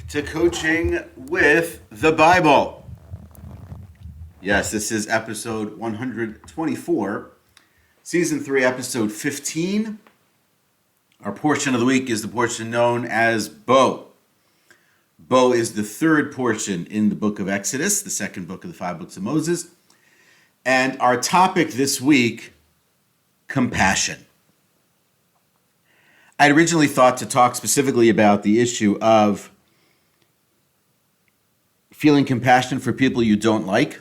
to Coaching with the Bible. Yes, this is episode 124, season 3, episode 15. Our portion of the week is the portion known as Bo. Bo is the third portion in the book of Exodus, the second book of the 5 books of Moses. And our topic this week, compassion. I had originally thought to talk specifically about the issue of feeling compassion for people you don't like,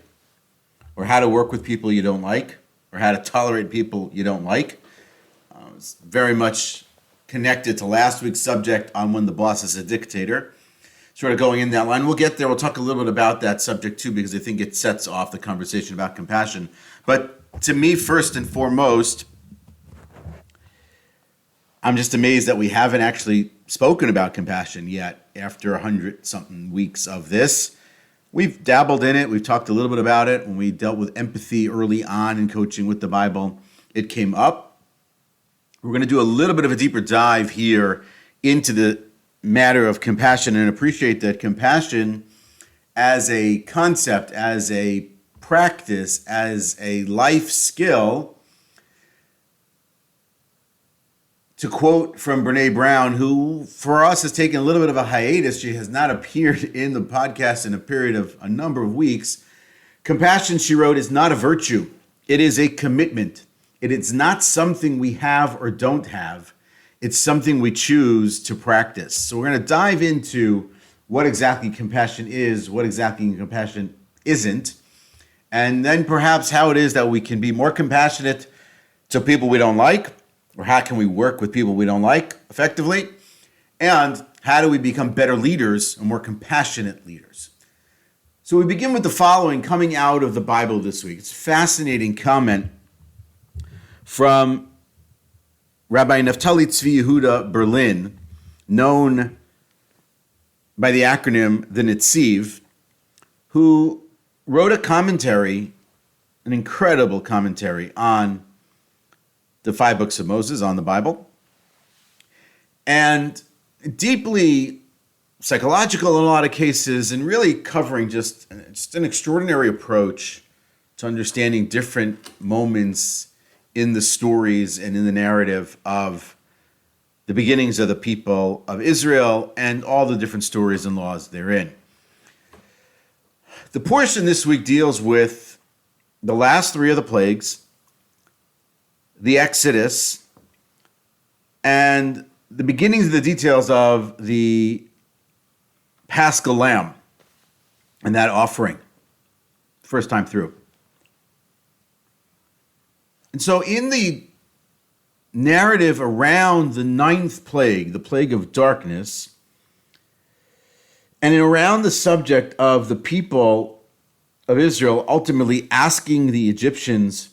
or how to work with people you don't like, or how to tolerate people you don't like. It's very much connected to last week's subject on when the boss is a dictator. Sort of going in that line. We'll get there. We'll talk a little bit about that subject too, because I think it sets off the conversation about compassion. But to me, first and foremost, I'm just amazed that we haven't actually spoken about compassion yet after 100-something weeks of this. We've dabbled in it. We've talked a little bit about it. When we dealt with empathy early on in Coaching with the Bible, it came up. We're going to do a little bit of a deeper dive here into the matter of compassion and appreciate that compassion as a concept, as a practice, as a life skill. To quote from Brene Brown, who for us has taken a little bit of a hiatus, she has not appeared in the podcast in a period of a number of weeks. Compassion, she wrote, is not a virtue. It is a commitment. It is not something we have or don't have. It's something we choose to practice. So we're going to dive into what exactly compassion is, what exactly compassion isn't, and then perhaps how it is that we can be more compassionate to people we don't like, or how can we work with people we don't like effectively? And how do we become better leaders and more compassionate leaders? So we begin with the following coming out of the Bible this week. It's a fascinating comment from Rabbi Naftali Tzvi Yehuda Berlin, known by the acronym the Netziv, who wrote a commentary, an incredible commentary on the 5 books of Moses, on the Bible, and deeply psychological in a lot of cases, and really covering just an extraordinary approach to understanding different moments in the stories and in the narrative of the beginnings of the people of Israel and all the different stories and laws therein. The portion this week deals with the last 3 of the plagues, the Exodus, and the beginnings of the details of the Paschal lamb and that offering, first time through. And so in the narrative around the 9th plague, the plague of darkness, and around the subject of the people of Israel ultimately asking the Egyptians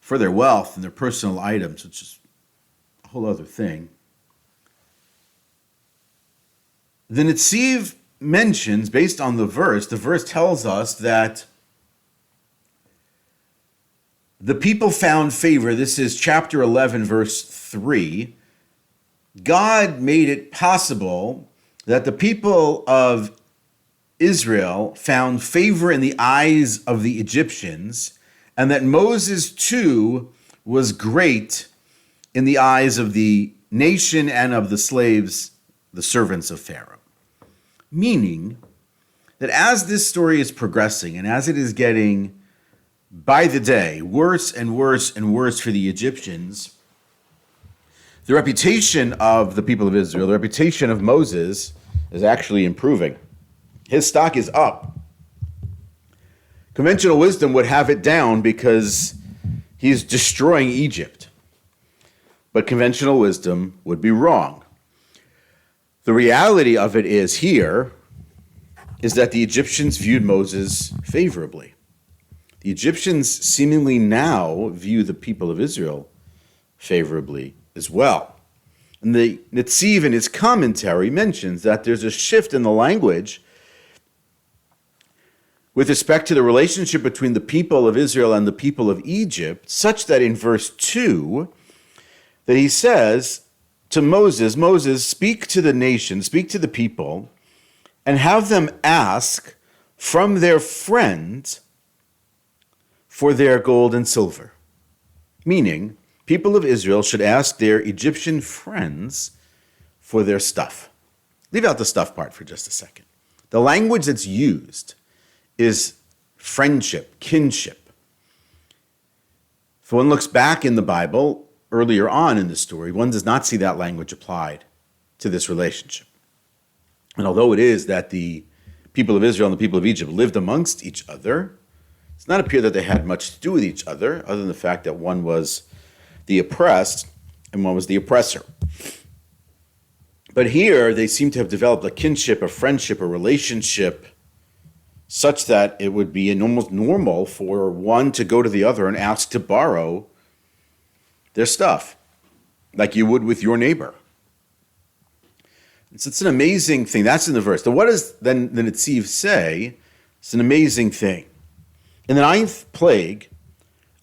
for their wealth and their personal items, which is a whole other thing. The Netziv mentions, based on the verse tells us that the people found favor. This is chapter 11, verse 3. God made it possible that the people of Israel found favor in the eyes of the Egyptians, and that Moses, too, was great in the eyes of the nation and of the slaves, the servants of Pharaoh. Meaning that as this story is progressing and as it is getting, by the day, worse and worse and worse for the Egyptians, the reputation of the people of Israel, the reputation of Moses, is actually improving. His stock is up. Conventional wisdom would have it down because he's destroying Egypt. But conventional wisdom would be wrong. The reality of it is that the Egyptians viewed Moses favorably. The Egyptians seemingly now view the people of Israel favorably as well. And the Netziv in his commentary mentions that there's a shift in the language with respect to the relationship between the people of Israel and the people of Egypt, such that in verse 2, that he says, to Moses, Moses, speak to the nation, speak to the people, and have them ask from their friends for their gold and silver. Meaning, people of Israel should ask their Egyptian friends for their stuff. Leave out the stuff part for just a second. The language that's used is friendship, kinship. If one looks back in the Bible, earlier on in the story, one does not see that language applied to this relationship. And although it is that the people of Israel and the people of Egypt lived amongst each other, it does not appear that they had much to do with each other than the fact that one was the oppressed and one was the oppressor. But here, they seem to have developed a kinship, a friendship, a relationship, such that it would be almost normal for one to go to the other and ask to borrow their stuff, like you would with your neighbor. It's an amazing thing. That's in the verse. So what does then the Netziv say? It's an amazing thing. In the 9th plague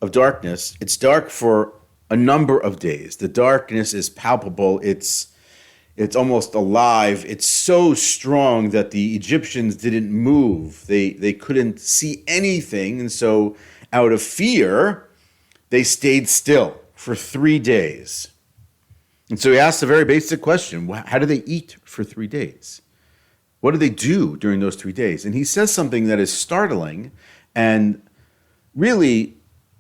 of darkness, it's dark for a number of days. The darkness is palpable. It's almost alive. It's so strong that the Egyptians didn't move. They couldn't see anything. And so out of fear, they stayed still for 3 days. And so he asks a very basic question. How do they eat for 3 days? What do they do during those 3 days? And he says something that is startling and really,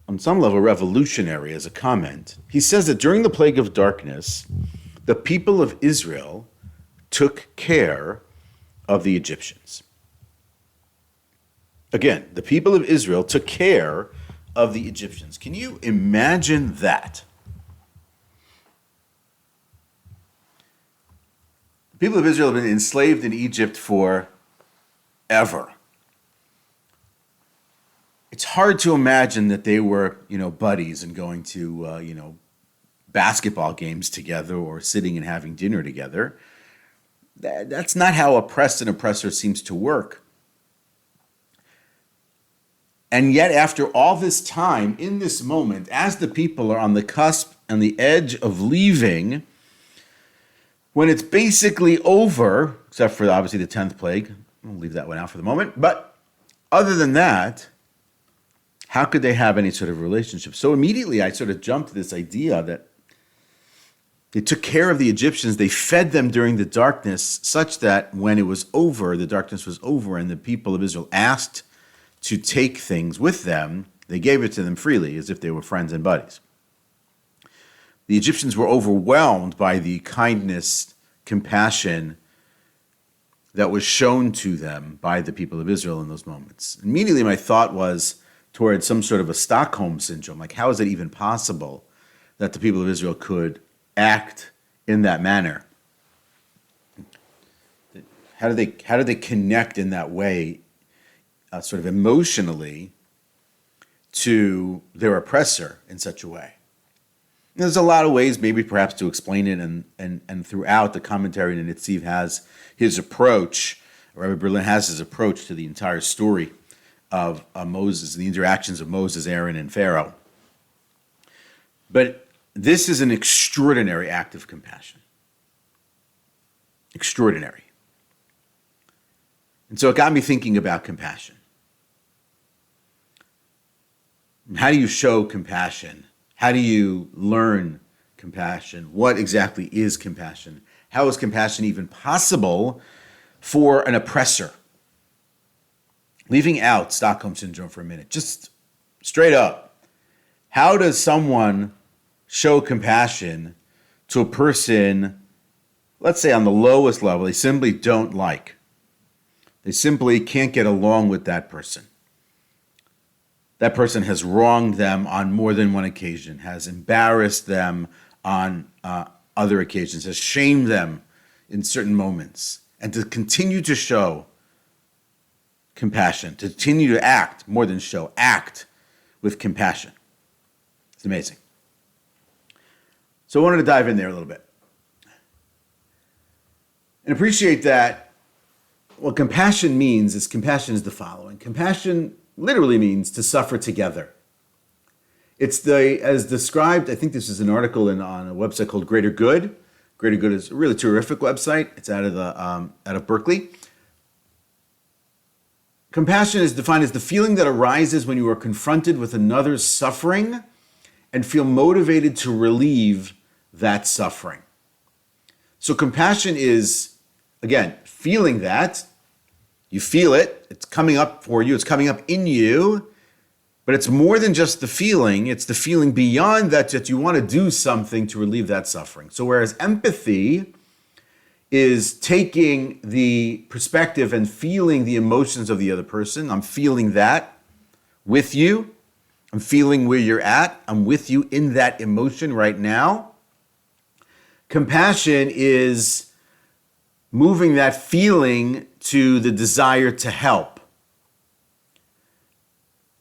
on some level, revolutionary as a comment. He says that during the plague of darkness, the people of Israel took care of the Egyptians. Again, the people of Israel took care of the Egyptians. Can you imagine that? The people of Israel have been enslaved in Egypt for ever. It's hard to imagine that they were, buddies and going to, basketball games together or sitting and having dinner together. That's not how oppressed and oppressor seems to work. And yet, after all this time, in this moment, as the people are on the cusp and the edge of leaving, when it's basically over, except for obviously the 10th plague, we'll leave that one out for the moment, but other than that, how could they have any sort of relationship? So immediately I sort of jumped to this idea that they took care of the Egyptians, they fed them during the darkness, such that when it was over, the darkness was over, and the people of Israel asked to take things with them, they gave it to them freely, as if they were friends and buddies. The Egyptians were overwhelmed by the kindness, compassion that was shown to them by the people of Israel in those moments. Immediately my thought was towards some sort of a Stockholm syndrome. Like, how is it even possible that the people of Israel could act in that manner? How did they connect in that way, sort of emotionally, to their oppressor in such a way? There's a lot of ways, maybe perhaps, to explain it, and throughout the commentary, and Netziv has his approach. Rabbi Berlin has his approach to the entire story of Moses, the interactions of Moses, Aaron, and Pharaoh. But this is an extraordinary act of compassion. Extraordinary. And so it got me thinking about compassion. How do you show compassion? How do you learn compassion? What exactly is compassion? How is compassion even possible for an oppressor? Leaving out Stockholm Syndrome for a minute, just straight up, how does someone show compassion to a person, let's say on the lowest level, they simply don't like? They simply can't get along with that person. That person has wronged them on more than one occasion, has embarrassed them on other occasions, has shamed them in certain moments, and to continue to show compassion, to continue to act, more than show, act with compassion. It's amazing. So I wanted to dive in there a little bit and appreciate that what compassion means is the following. Compassion literally means to suffer together. It's as described, I think this is an article on a website called Greater Good. Greater Good is a really terrific website. It's out of Berkeley. Compassion is defined as the feeling that arises when you are confronted with another's suffering and feel motivated to relieve that suffering. So compassion is, again, feeling that. You feel it. It's coming up for you. It's coming up in you. But it's more than just the feeling. It's the feeling beyond that you want to do something to relieve that suffering. So whereas empathy is taking the perspective and feeling the emotions of the other person. I'm feeling that with you. I'm feeling where you're at. I'm with you in that emotion right now. Compassion is moving that feeling to the desire to help.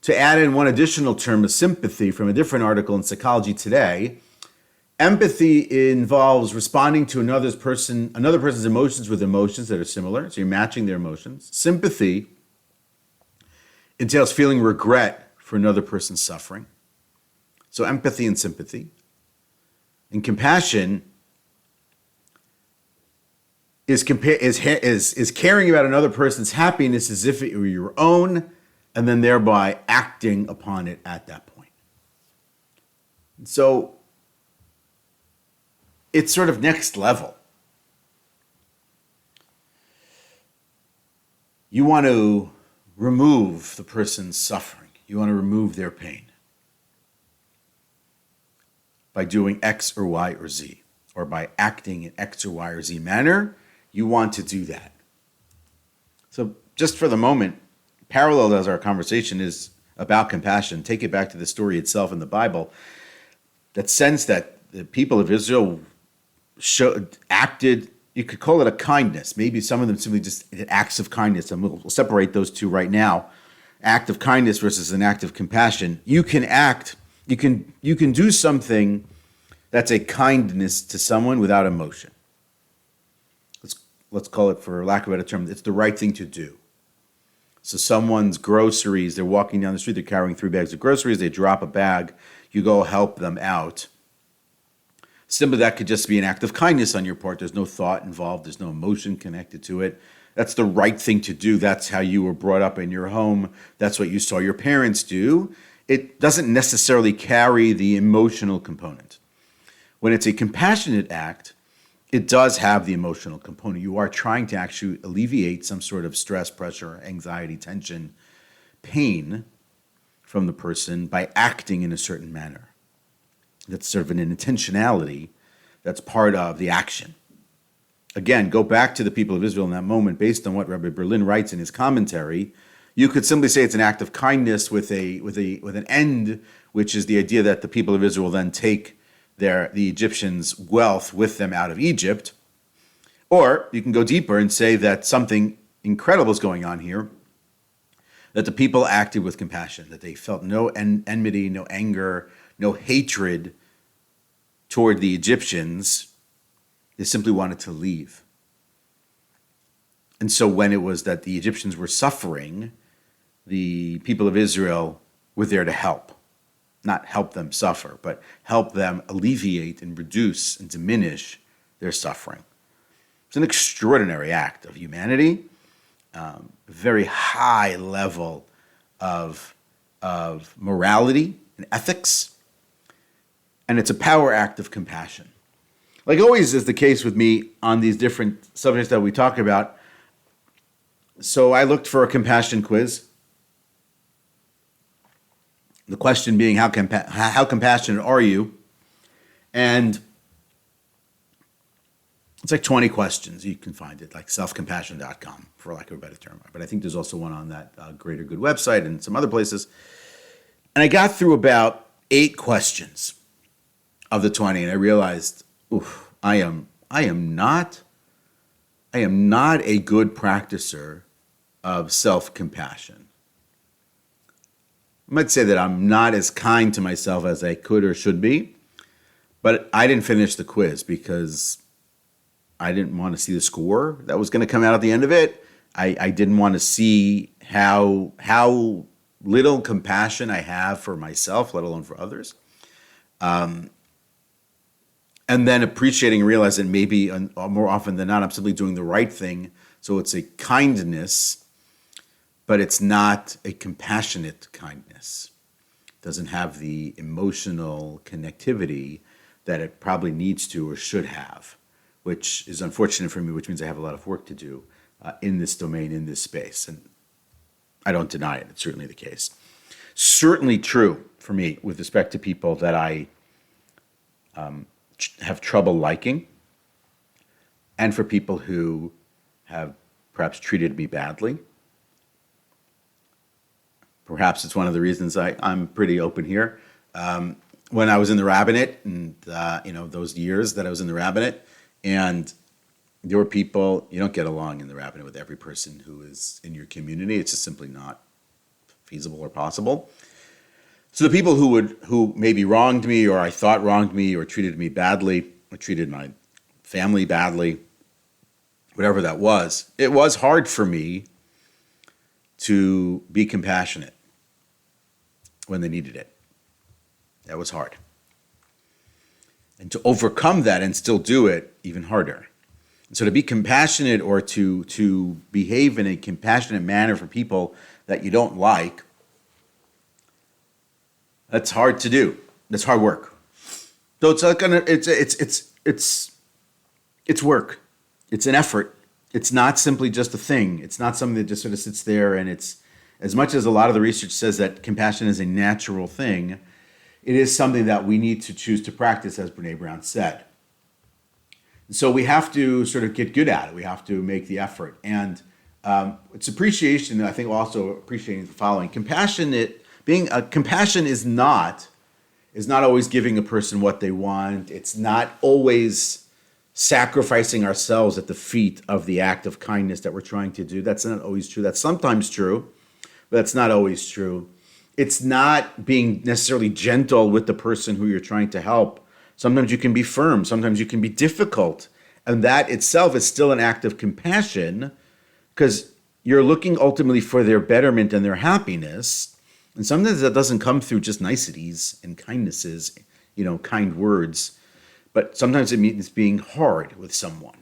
To add in one additional term of sympathy from a different article in Psychology Today, empathy involves responding to another person's emotions with emotions that are similar. So you're matching their emotions. Sympathy entails feeling regret for another person's suffering. So empathy and sympathy. And compassion is caring about another person's happiness as if it were your own, and then thereby acting upon it at that point. So it's sort of next level. You want to remove the person's suffering. You want to remove their pain by doing X or Y or Z, or by acting in X or Y or Z manner. You want to do that. So just for the moment, parallel as our conversation is about compassion, take it back to the story itself in the Bible. That sense that the people of Israel acted, you could call it a kindness. Maybe some of them simply just did acts of kindness, and we'll separate those two right now. Act of kindness versus an act of compassion. You can do something that's a kindness to someone without emotion. Let's call it, for lack of a better term, it's the right thing to do. So someone's groceries, they're walking down the street, they're carrying 3 bags of groceries, they drop a bag, you go help them out. Simply that could just be an act of kindness on your part. There's no thought involved, there's no emotion connected to it. That's the right thing to do. That's how you were brought up in your home. That's what you saw your parents do. It doesn't necessarily carry the emotional component. When it's a compassionate act, it does have the emotional component. You are trying to actually alleviate some sort of stress, pressure, anxiety, tension, pain from the person by acting in a certain manner. That's sort of an intentionality that's part of the action. Again, go back to the people of Israel in that moment based on what Rabbi Berlin writes in his commentary. You could simply say it's an act of kindness with an end, which is the idea that the people of Israel then take the Egyptians' wealth with them out of Egypt. Or you can go deeper and say that something incredible is going on here, that the people acted with compassion, that they felt no enmity, no anger, no hatred toward the Egyptians. They simply wanted to leave. And so when it was that the Egyptians were suffering, the people of Israel were there to help. Not help them suffer, but help them alleviate and reduce and diminish their suffering. It's an extraordinary act of humanity, very high level of morality and ethics, and it's a power act of compassion. Like always is the case with me on these different subjects that we talk about. So I looked for a compassion quiz. The question being, how compassionate are you? And it's like 20 questions. You can find it, like selfcompassion.com, for lack of a better term. But I think there's also one on that Greater Good website and some other places. And I got through about 8 questions of the 20, and I realized, I am not a good practicer of self-compassion. I might say that I'm not as kind to myself as I could or should be, but I didn't finish the quiz because I didn't want to see the score that was going to come out at the end of it. I didn't want to see how little compassion I have for myself, let alone for others. and then appreciating and realizing maybe more often than not, I'm simply doing the right thing. So it's a kindness, but it's not a compassionate kindness. It doesn't have the emotional connectivity that it probably needs to or should have, which is unfortunate for me, which means I have a lot of work to do in this domain, in this space. And I don't deny it. It's certainly the case. Certainly true for me with respect to people that I have trouble liking, and for people who have perhaps treated me badly. Perhaps it's one of the reasons I'm pretty open here. When I was in the rabbinate, and those years that I was in the rabbinate, and there were people, you don't get along in the rabbinate with every person who is in your community. It's just simply not feasible or possible. So the people who maybe wronged me, or I thought wronged me, or treated me badly, or treated my family badly, whatever that was, it was hard for me to be compassionate when they needed it. That was hard. And to overcome that and still do it, even harder. And so to be compassionate, or to behave in a compassionate manner for people that you don't like, that's hard to do. That's hard work. So it's work. It's an effort. It's not simply just a thing. It's not something that just sort of sits there, and it's, as much as a lot of the research says that compassion is a natural thing, it is something that we need to choose to practice, as Brene Brown said. So we have to sort of get good at it. We have to make the effort. And it's appreciation, I think, also appreciating the following. Compassion is not always giving a person what they want. It's not always sacrificing ourselves at the feet of the act of kindness that we're trying to do. That's not always true. That's sometimes true, but that's not always true. It's not being necessarily gentle with the person who you're trying to help. Sometimes you can be firm. Sometimes you can be difficult. And that itself is still an act of compassion, because you're looking ultimately for their betterment and their happiness. And sometimes that doesn't come through just niceties and kindnesses, kind words. But sometimes it means being hard with someone.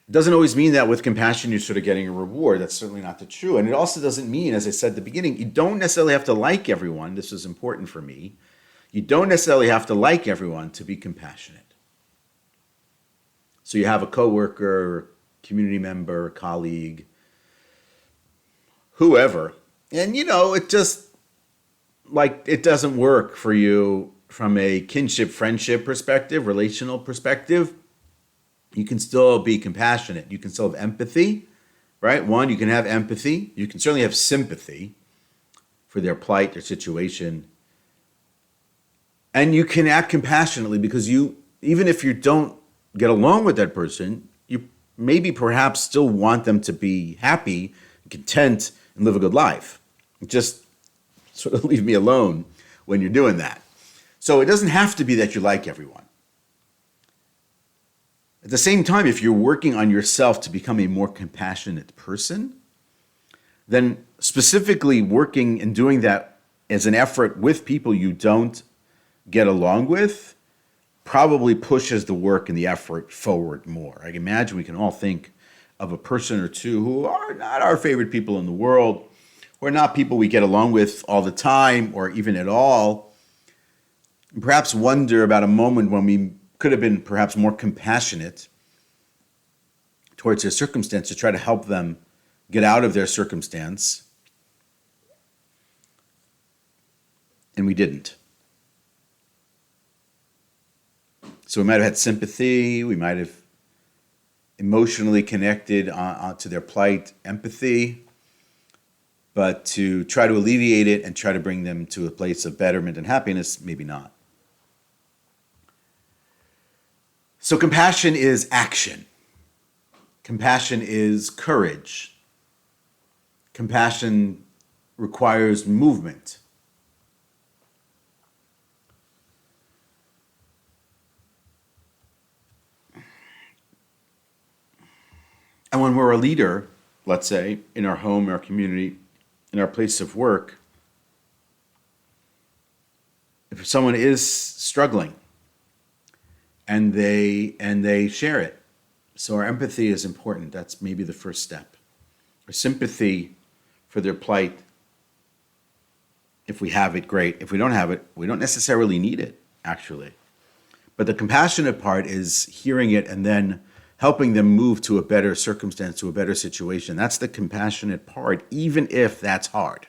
It doesn't always mean that with compassion you're sort of getting a reward. That's certainly not the true. And it also doesn't mean, as I said at the beginning, you don't necessarily have to like everyone. This is important for me. You don't necessarily have to like everyone to be compassionate. So you have a coworker, community member, colleague, whoever, and it just, it doesn't work for you from a kinship, friendship perspective, relational perspective. You can still be compassionate. You can still have empathy, right? One, you can have empathy. You can certainly have sympathy for their plight, their situation. And you can act compassionately, because even if you don't get along with that person, you maybe perhaps still want them to be happy, content, and live a good life. Just sort of leave me alone when you're doing that. So it doesn't have to be that you like everyone. At the same time, if you're working on yourself to become a more compassionate person, then specifically working and doing that as an effort with people you don't get along with probably pushes the work and the effort forward more. I can imagine we can all think of a person or two who are not our favorite people in the world, who are not people we get along with all the time or even at all, and perhaps wonder about a moment when we could have been perhaps more compassionate towards their circumstance to try to help them get out of their circumstance, and we didn't. So we might have had sympathy, we might have emotionally connected to their plight, empathy, but to try to alleviate it and try to bring them to a place of betterment and happiness, maybe not. So compassion is action. Compassion is courage. Compassion requires movement. And when we're a leader, let's say, in our home, our community, in our place of work, if someone is struggling and they share it. So our empathy is important. That's maybe the first step. Our sympathy for their plight. If we have it, great. If we don't have it, we don't necessarily need it, actually. But the compassionate part is hearing it and then helping them move to a better circumstance, to a better situation. That's the compassionate part, even if that's hard.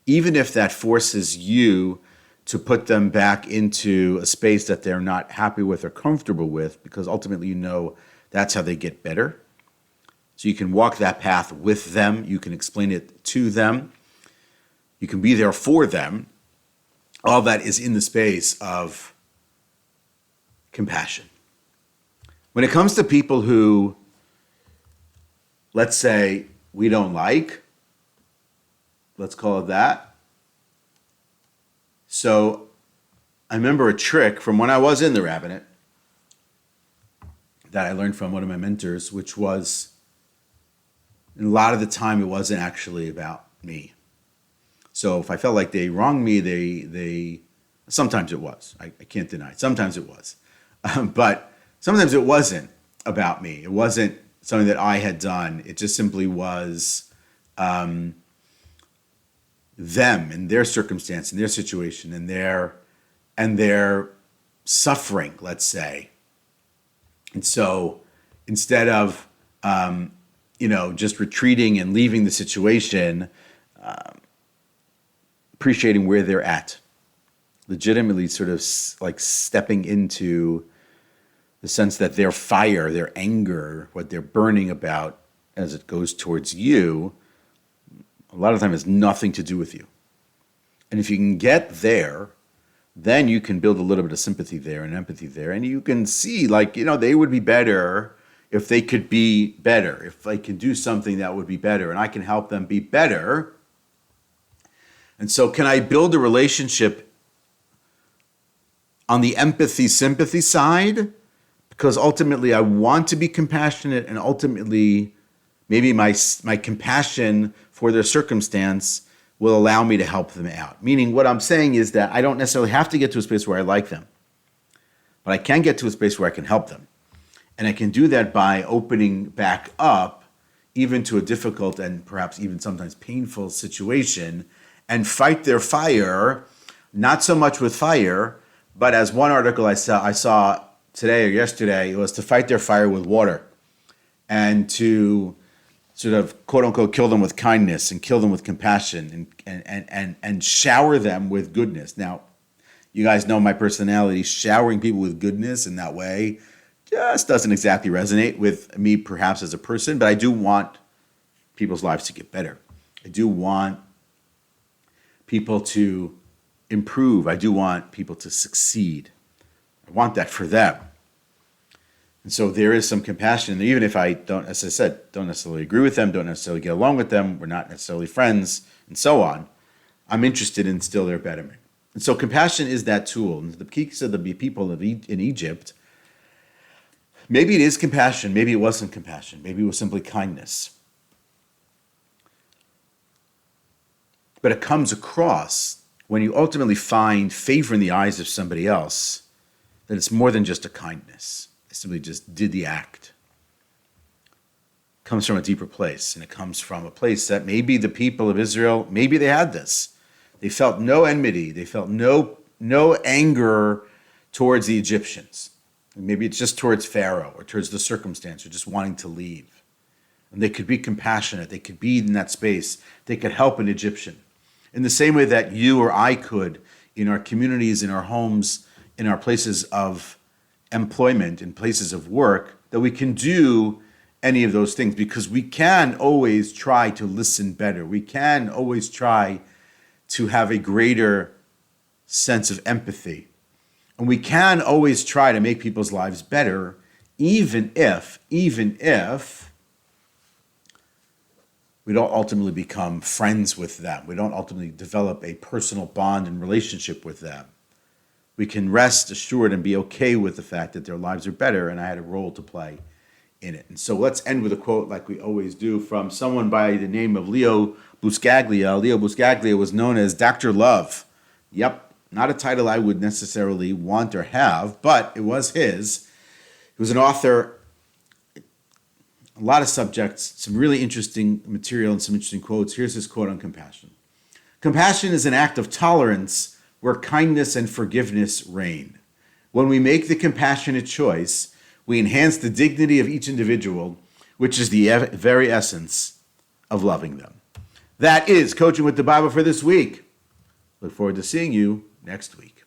Even if that forces you to put them back into a space that they're not happy with or comfortable with, because ultimately you know that's how they get better. So you can walk that path with them. You can explain it to them. You can be there for them. All that is in the space of compassion. When it comes to people who, let's say, we don't like, let's call it that. So I remember a trick from when I was in the rabbinate that I learned from one of my mentors, which was, a lot of the time it wasn't actually about me. So if I felt like they wronged me, they sometimes it was. I can't deny it. Sometimes it was. But sometimes it wasn't about me. It wasn't something that I had done. It just simply was them and their circumstance and their situation and their suffering, let's say. And so instead of just retreating and leaving the situation, appreciating where they're at, legitimately sort of like stepping into the sense that their fire, their anger, what they're burning about as it goes towards you, a lot of the time has nothing to do with you. And if you can get there, then you can build a little bit of sympathy there and empathy there. And you can see, they would be better if they could be better, if they can do something that would be better, and I can help them be better. And so can I build a relationship on the empathy-sympathy side? Because ultimately I want to be compassionate, and ultimately maybe my compassion for their circumstance will allow me to help them out. Meaning what I'm saying is that I don't necessarily have to get to a space where I like them, but I can get to a space where I can help them. And I can do that by opening back up even to a difficult and perhaps even sometimes painful situation and fight their fire, not so much with fire, but as one article I saw today or yesterday, it was to fight their fire with water and to sort of quote unquote kill them with kindness and kill them with compassion and shower them with goodness. Now, you guys know my personality. Showering people with goodness in that way just doesn't exactly resonate with me perhaps as a person, but I do want people's lives to get better. I do want people to improve. I do want people to succeed. I want that for them. And so there is some compassion. And even if I don't, as I said, don't necessarily agree with them, don't necessarily get along with them, we're not necessarily friends, and so on, I'm interested in still their betterment. And so compassion is that tool. And the peaks of the people in Egypt, maybe it is compassion, maybe it wasn't compassion, maybe it was simply kindness. But it comes across when you ultimately find favor in the eyes of somebody else, that it's more than just a kindness. They simply just did the act. It comes from a deeper place, and it comes from a place that maybe the people of Israel, maybe they had this. They felt no enmity. They felt no anger towards the Egyptians. Maybe it's just towards Pharaoh or towards the circumstance or just wanting to leave. And they could be compassionate. They could be in that space. They could help an Egyptian. In the same way that you or I could in our communities, in our homes, in our places of employment, in places of work, that we can do any of those things because we can always try to listen better. We can always try to have a greater sense of empathy. And we can always try to make people's lives better, even if we don't ultimately become friends with them. We don't ultimately develop a personal bond and relationship with them. We can rest assured and be okay with the fact that their lives are better, and I had a role to play in it. And so let's end with a quote like we always do from someone by the name of Leo Buscaglia. Leo Buscaglia was known as Dr. Love. Yep, Not a title I would necessarily want or have, but it was his. He was an author, a lot of subjects, some really interesting material and some interesting quotes. Here's his quote on compassion. Compassion is an act of tolerance where kindness and forgiveness reign. When we make the compassionate choice, we enhance the dignity of each individual, which is the very essence of loving them. That is Coaching with the Bible for this week. Look forward to seeing you next week.